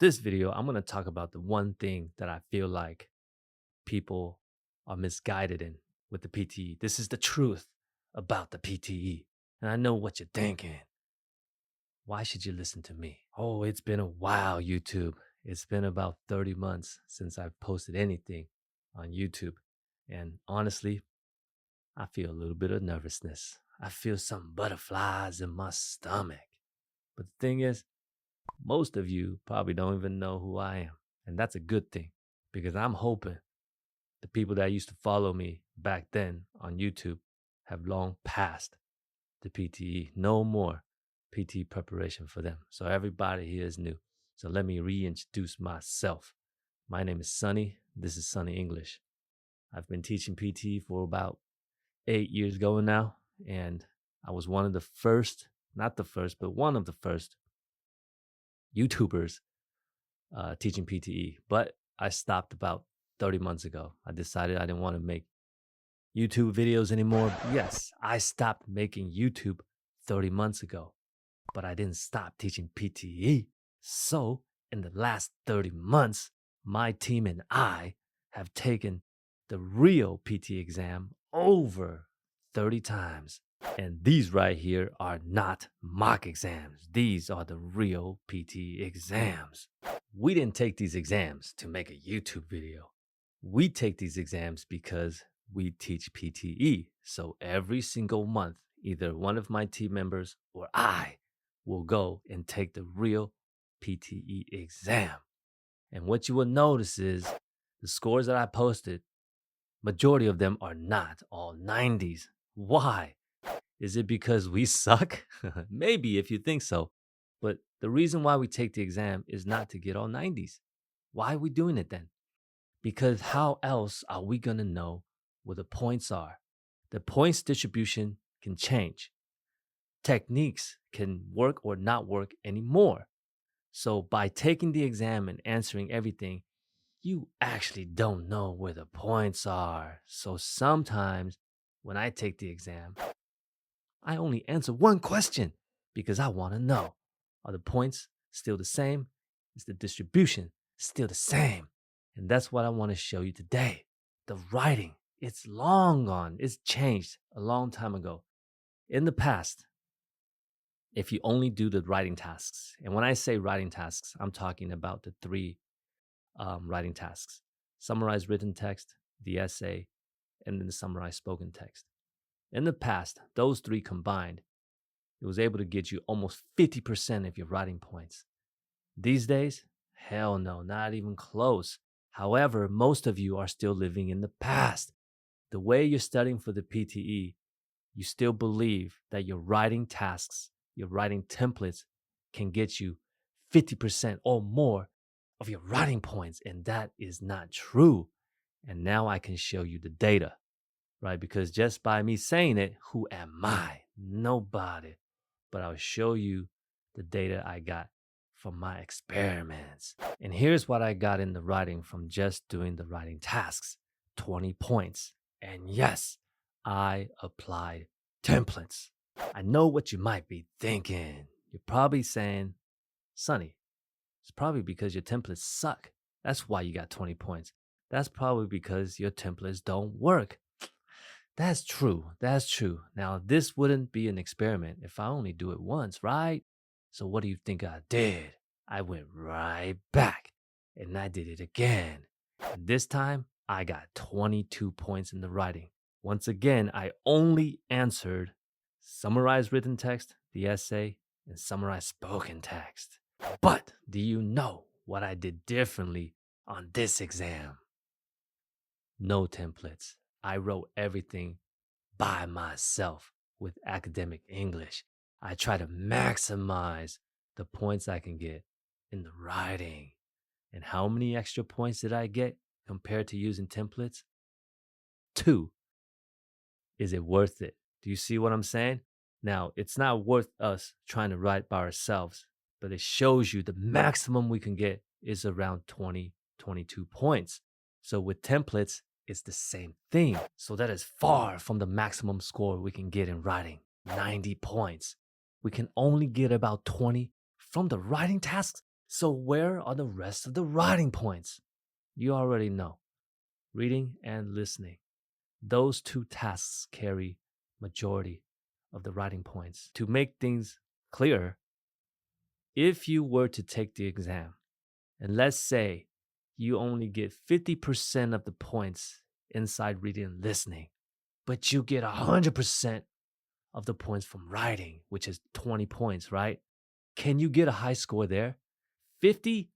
This video, I'm going to talk about the one thing that I feel like people are misguided in with the PTE. This is the truth about the PTE. And I know what you're thinking. Why should you listen to me? Oh, it's been a while, YouTube. It's been about 30 months since I've posted anything on YouTube. And honestly, I feel a little bit of nervousness. I feel some butterflies in my stomach. But the thing is, most of you probably don't even know who I am. And that's a good thing because I'm hoping the people that used to follow me back then on YouTube have long passed the PTE. No more PTE preparation for them. So everybody here is new. So let me reintroduce myself. My name is Sunny. This is Sunny English. I've been teaching PTE for about 8 years going now. And I was one of the first, not the first, but one of the first YouTubers teaching PTE. But I stopped about 30 months ago. I decided I didn't want to make YouTube videos anymore. Yes, I stopped making YouTube 30 months ago, but I didn't stop teaching PTE. So in the last 30 months, my team and I have taken the real PTE exam over 30 times. And these right here are not mock exams. These are the real PTE exams. We didn't take these exams to make a YouTube video. We take these exams because we teach PTE. So every single month, either one of my team members or I will go and take the real PTE exam. And what you will notice is the scores that I posted, majority of them are not all 90s. Why? Is it because we suck? Maybe if you think so. But the reason why we take the exam is not to get all 90s. Why are we doing it then? Because how else are we going to know what the points are? The points distribution can change. Techniques can work or not work anymore. So by taking the exam and answering everything, you actually don't know where the points are. So sometimes when I take the exam, I only answer one question because I want to know, are the points still the same? Is the distribution still the same? And that's what I want to show you today. The writing, it's long gone. It's changed a long time ago. In the past, if you only do the writing tasks, and when I say writing tasks, I'm talking about the three writing tasks: summarize written text, the essay, and then the summarized spoken text. In the past, those three combined, it was able to get you almost 50% of your writing points. These days, hell no, not even close. However, most of you are still living in the past. The way you're studying for the PTE, you still believe that your writing tasks, your writing templates can get you 50% or more of your writing points. And that is not true. And now I can show you the data, right? Because just by me saying it, who am I? Nobody. But I'll show you the data I got from my experiments. And here's what I got in the writing from just doing the writing tasks: 20 points. And yes, I applied templates. I know what you might be thinking. You're probably saying, Sonny, it's probably because your templates suck. That's why you got 20 points. That's probably because your templates don't work. That's true. That's true. Now, this wouldn't be an experiment if I only do it once, right? So what do you think I did? I went right back and I did it again. And this time, I got 22 points in the writing. Once again, I only answered summarized written text, the essay, and summarized spoken text. But do you know what I did differently on this exam? No templates. I wrote everything by myself with academic English. I try to maximize the points I can get in the writing. And how many extra points did I get compared to using templates? 2. Is it worth it? Do you see what I'm saying? Now, it's not worth us trying to write by ourselves, but it shows you the maximum we can get is around 20, 22 points. So with templates, it's the same thing. So that is far from the maximum score we can get in writing, 90 points. We can only get about 20 from the writing tasks. So where are the rest of the writing points? You already know. Reading and listening. Those two tasks carry majority of the writing points. To make things clearer, if you were to take the exam, and let's say you only get 50% of the points inside reading and listening, but you get 100% of the points from writing, which is 20 points, right? Can you get a high score there? 50?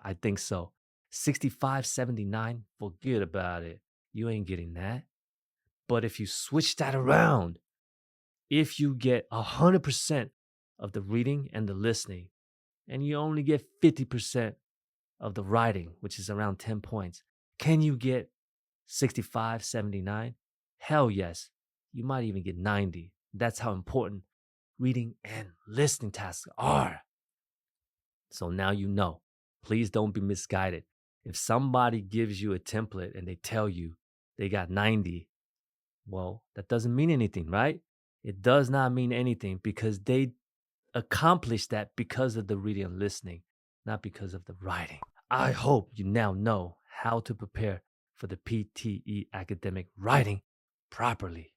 I think so. 65, 79? Forget about it. You ain't getting that. But if you switch that around, if you get 100% of the reading and the listening, and you only get 50% of the writing, which is around 10 points, can you get 65, 79? Hell yes. You might even get 90. That's how important reading and listening tasks are. So now you know. Please don't be misguided. If somebody gives you a template and they tell you they got 90, well, that doesn't mean anything, right? It does not mean anything because they accomplished that because of the reading and listening, not because of the writing. I hope you now know how to prepare for the PTE academic writing properly.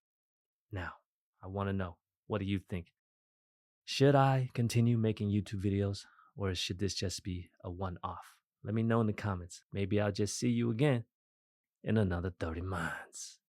Now, I want to know, what do you think? Should I continue making YouTube videos or should this just be a one-off? Let me know in the comments. Maybe I'll just see you again in another 30 months.